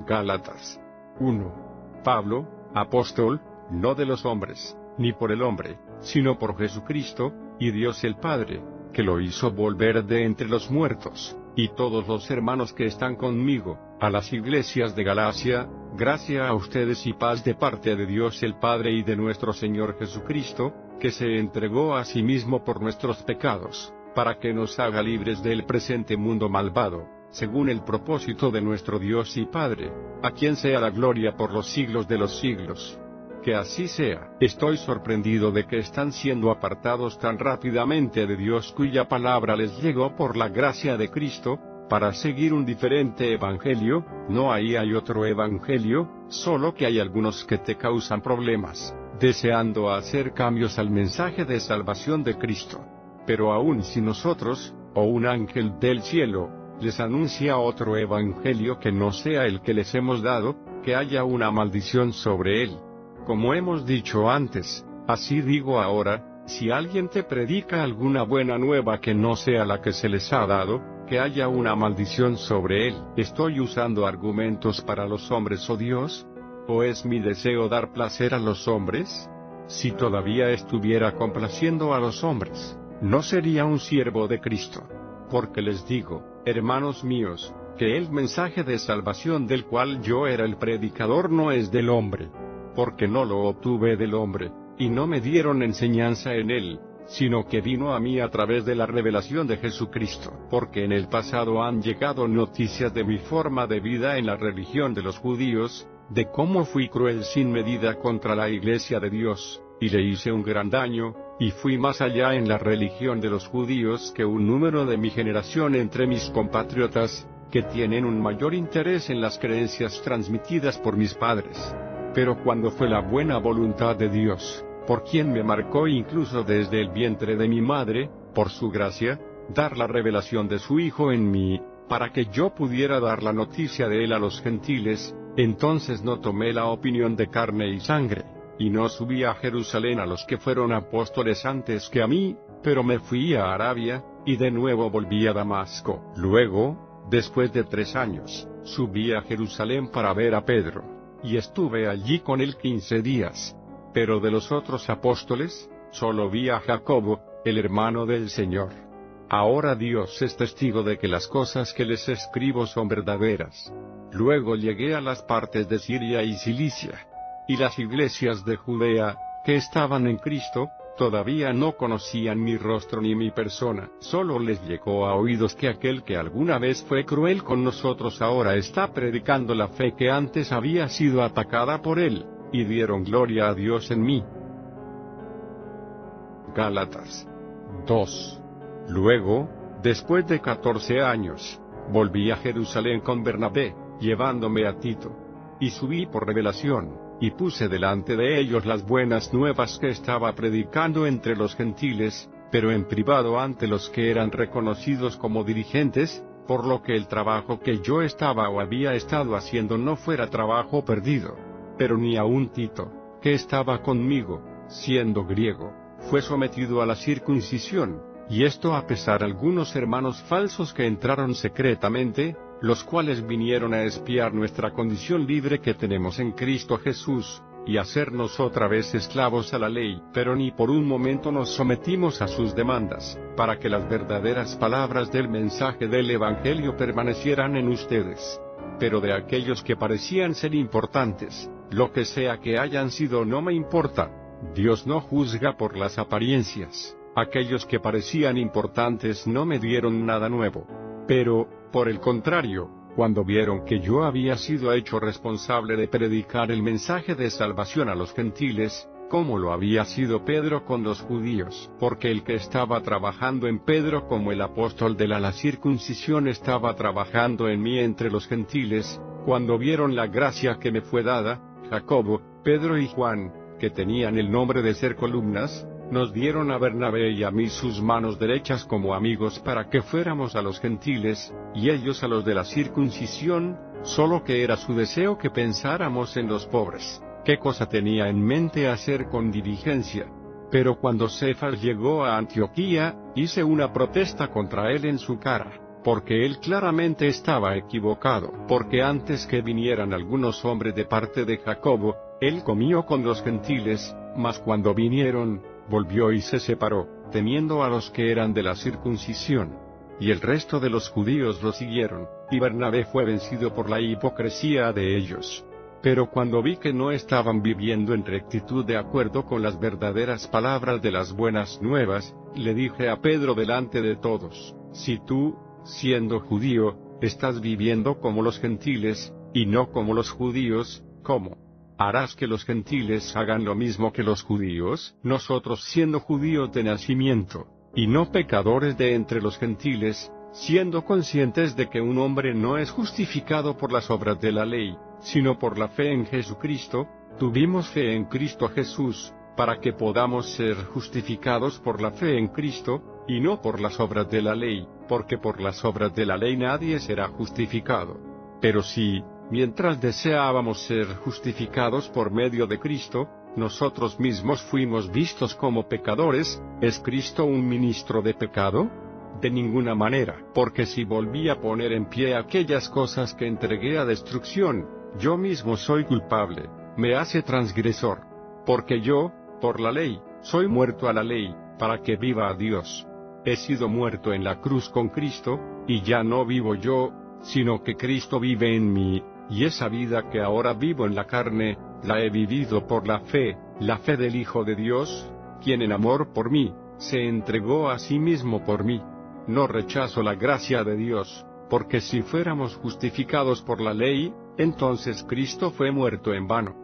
Gálatas 1. Pablo, apóstol, no de los hombres, ni por el hombre, sino por Jesucristo, y Dios el Padre, que lo hizo volver de entre los muertos, y todos los hermanos que están conmigo, a las iglesias de Galacia, gracia a ustedes y paz de parte de Dios el Padre y de nuestro Señor Jesucristo, que se entregó a sí mismo por nuestros pecados, para que nos haga libres del presente mundo malvado, según el propósito de nuestro Dios y Padre, a quien sea la gloria por los siglos de los siglos. Que así sea. Estoy sorprendido de que están siendo apartados tan rápidamente de Dios, cuya palabra les llegó por la gracia de Cristo, para seguir un diferente evangelio. No ahí hay otro evangelio, solo que hay algunos que te causan problemas, deseando hacer cambios al mensaje de salvación de Cristo. Pero aun si nosotros, o un ángel del cielo, les anuncia otro evangelio que no sea el que les hemos dado, que haya una maldición sobre él. Como hemos dicho antes, así digo ahora, si alguien te predica alguna buena nueva que no sea la que se les ha dado, que haya una maldición sobre él. ¿Estoy usando argumentos para los hombres, oh Dios? ¿O es mi deseo dar placer a los hombres? Si todavía estuviera complaciendo a los hombres, no sería un siervo de Cristo. Porque les digo, hermanos míos, que el mensaje de salvación del cual yo era el predicador no es del hombre. Porque no lo obtuve del hombre, y no me dieron enseñanza en él, sino que vino a mí a través de la revelación de Jesucristo. Porque en el pasado han llegado noticias de mi forma de vida en la religión de los judíos, de cómo fui cruel sin medida contra la iglesia de Dios, y le hice un gran daño, y fui más allá en la religión de los judíos que un número de mi generación entre mis compatriotas, que tienen un mayor interés en las creencias transmitidas por mis padres. Pero cuando fue la buena voluntad de Dios, por quien me marcó incluso desde el vientre de mi madre, por su gracia, dar la revelación de su Hijo en mí, para que yo pudiera dar la noticia de él a los gentiles, entonces no tomé la opinión de carne y sangre, y no subí a Jerusalén a los que fueron apóstoles antes que a mí, pero me fui a Arabia, y de nuevo volví a Damasco. Luego, después de 3 años, subí a Jerusalén para ver a Pedro. Y estuve allí con él 15 días. Pero de los otros apóstoles, solo vi a Jacobo, el hermano del Señor. Ahora Dios es testigo de que las cosas que les escribo son verdaderas. Luego llegué a las partes de Siria y Cilicia. Y las iglesias de Judea, que estaban en Cristo, todavía no conocían mi rostro ni mi persona. Solo les llegó a oídos que aquel que alguna vez fue cruel con nosotros ahora está predicando la fe que antes había sido atacada por él, y dieron gloria a Dios en mí. Gálatas 2. Luego, después de 14 años, volví a Jerusalén con Bernabé, llevándome a Tito. Y subí por revelación, y puse delante de ellos las buenas nuevas que estaba predicando entre los gentiles, pero en privado ante los que eran reconocidos como dirigentes, por lo que el trabajo que yo estaba o había estado haciendo no fuera trabajo perdido. Pero ni aun Tito, que estaba conmigo, siendo griego, fue sometido a la circuncisión, y esto a pesar de algunos hermanos falsos que entraron secretamente, los cuales vinieron a espiar nuestra condición libre que tenemos en Cristo Jesús, y hacernos otra vez esclavos a la ley. Pero ni por un momento nos sometimos a sus demandas, para que las verdaderas palabras del mensaje del Evangelio permanecieran en ustedes. Pero de aquellos que parecían ser importantes, lo que sea que hayan sido no me importa. Dios no juzga por las apariencias. Aquellos que parecían importantes no me dieron nada nuevo. Pero, por el contrario, cuando vieron que yo había sido hecho responsable de predicar el mensaje de salvación a los gentiles, como lo había sido Pedro con los judíos, porque el que estaba trabajando en Pedro como el apóstol de la circuncisión estaba trabajando en mí entre los gentiles, cuando vieron la gracia que me fue dada, Jacobo, Pedro y Juan, que tenían el nombre de ser columnas, nos dieron a Bernabé y a mí sus manos derechas como amigos para que fuéramos a los gentiles, y ellos a los de la circuncisión, solo que era su deseo que pensáramos en los pobres. ¿Qué cosa tenía en mente hacer con diligencia? Pero cuando Cefas llegó a Antioquía, hice una protesta contra él en su cara, porque él claramente estaba equivocado, porque antes que vinieran algunos hombres de parte de Jacobo, él comió con los gentiles, mas cuando vinieron, volvió y se separó, temiendo a los que eran de la circuncisión. Y el resto de los judíos lo siguieron, y Bernabé fue vencido por la hipocresía de ellos. Pero cuando vi que no estaban viviendo en rectitud de acuerdo con las verdaderas palabras de las buenas nuevas, le dije a Pedro delante de todos: si tú, siendo judío, estás viviendo como los gentiles, y no como los judíos, ¿cómo harás que los gentiles hagan lo mismo que los judíos? Nosotros, siendo judíos de nacimiento, y no pecadores de entre los gentiles, siendo conscientes de que un hombre no es justificado por las obras de la ley, sino por la fe en Jesucristo, tuvimos fe en Cristo Jesús, para que podamos ser justificados por la fe en Cristo, y no por las obras de la ley, porque por las obras de la ley nadie será justificado. Pero si, mientras deseábamos ser justificados por medio de Cristo, nosotros mismos fuimos vistos como pecadores, ¿es Cristo un ministro de pecado? De ninguna manera, porque si volví a poner en pie aquellas cosas que entregué a destrucción, yo mismo soy culpable, me hace transgresor. Porque yo, por la ley, soy muerto a la ley, para que viva a Dios. He sido muerto en la cruz con Cristo, y ya no vivo yo, sino que Cristo vive en mí, y esa vida que ahora vivo en la carne, la he vivido por la fe del Hijo de Dios, quien en amor por mí, se entregó a sí mismo por mí. No rechazo la gracia de Dios, porque si fuéramos justificados por la ley, entonces Cristo fue muerto en vano.